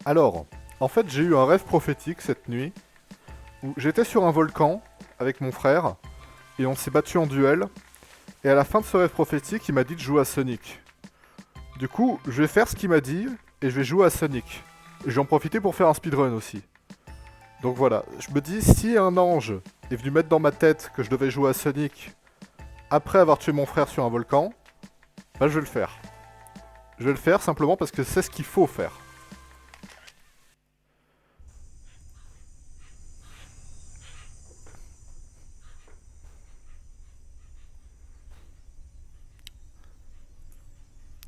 Alors, en fait, j'ai eu un rêve prophétique cette nuit où j'étais sur un volcan avec mon frère et on s'est battu en duel. Et à la fin de ce rêve prophétique, il m'a dit de jouer à Sonic. Du coup, je vais faire ce qu'il m'a dit et je vais jouer à Sonic. Et je vais en profiter pour faire un speedrun aussi. Donc voilà, je me dis, si un ange est venu mettre dans ma tête que je devais jouer à Sonic après avoir tué mon frère sur un volcan, bah je vais le faire. Je vais le faire simplement parce que c'est ce qu'il faut faire.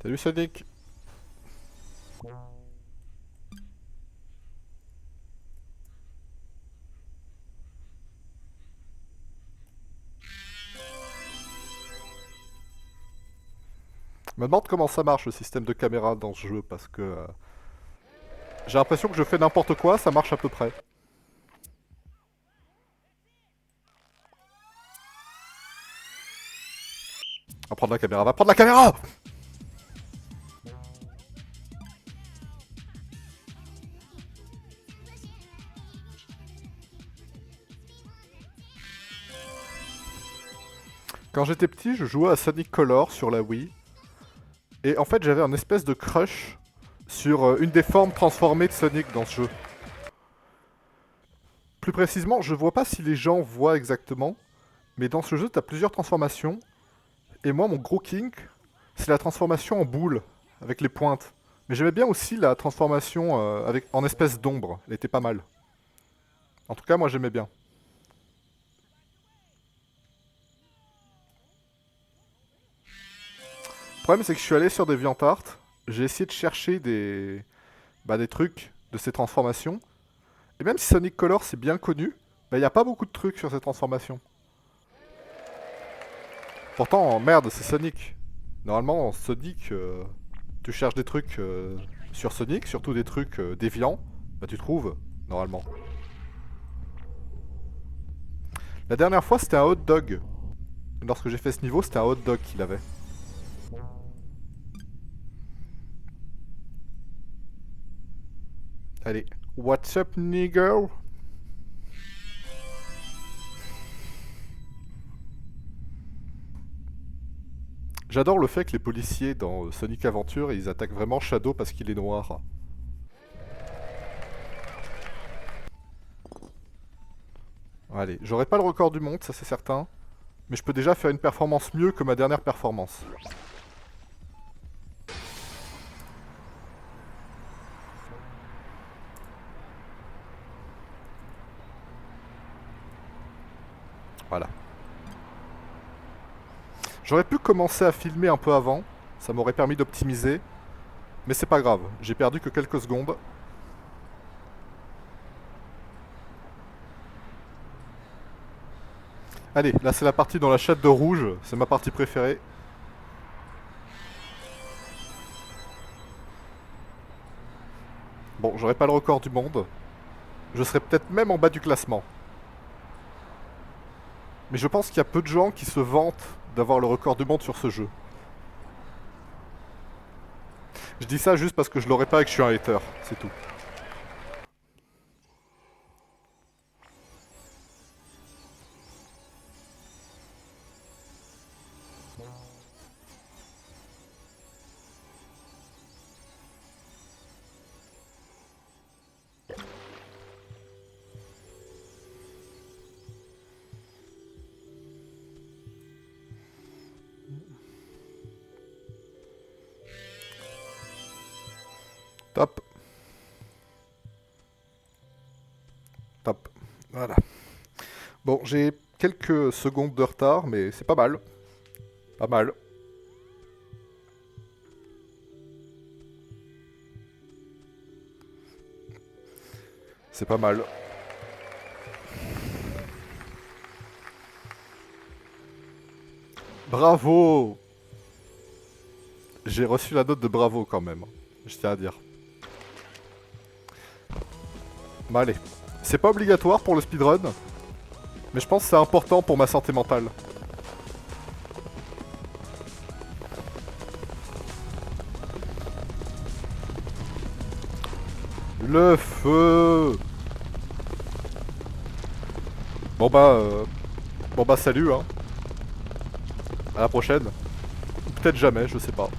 Salut Sonic. Je me demande comment ça marche le système de caméra dans ce jeu parce que j'ai l'impression que je fais n'importe quoi, ça marche à peu près. Va prendre la caméra, va prendre la caméra. Quand j'étais petit, je jouais à Sonic Color sur la Wii. Et en fait, j'avais un espèce de crush sur une des formes transformées de Sonic dans ce jeu. Plus précisément, je vois pas si les gens voient exactement, mais dans ce jeu, t'as plusieurs transformations. Et moi, mon gros kink, c'est la transformation en boule, avec les pointes. Mais j'aimais bien aussi la transformation en espèce d'ombre, elle était pas mal. En tout cas, moi j'aimais bien. Le problème, c'est que je suis allé sur DeviantArt, j'ai essayé de chercher des trucs de ces transformations. Et même si Sonic Color c'est bien connu, il n'y a pas beaucoup de trucs sur ces transformations. Pourtant, merde, c'est Sonic. Normalement, Sonic, tu cherches des trucs sur Sonic, surtout des trucs déviants, bah tu trouves, normalement. La dernière fois, c'était un hot dog. Lorsque j'ai fait ce niveau, c'était un hot dog qu'il avait. Allez, what's up, nigger? J'adore le fait que les policiers dans Sonic Adventure, ils attaquent vraiment Shadow parce qu'il est noir. Allez, j'aurai pas le record du monde, ça c'est certain. Mais je peux déjà faire une performance mieux que ma dernière performance. Voilà. J'aurais pu commencer à filmer un peu avant, ça m'aurait permis d'optimiser. Mais c'est pas grave, j'ai perdu que quelques secondes. Allez, là c'est la partie dans la chatte de rouge, c'est ma partie préférée. Bon, j'aurai pas le record du monde. Je serai peut-être même en bas du classement. Mais je pense qu'il y a peu de gens qui se vantent d'avoir le record du monde sur ce jeu. Je dis ça juste parce que je l'aurais pas et que je suis un hater, c'est tout. Top. Top. Voilà. Bon, j'ai quelques secondes de retard, mais c'est pas mal. Pas mal. C'est pas mal. Bravo! J'ai reçu la note de bravo quand même. Je tiens à dire. Bah allez. C'est pas obligatoire pour le speedrun, mais je pense que c'est important pour ma santé mentale. Le feu. Bon bah... Bon bah salut hein. À la prochaine. Ou peut-être jamais, je sais pas.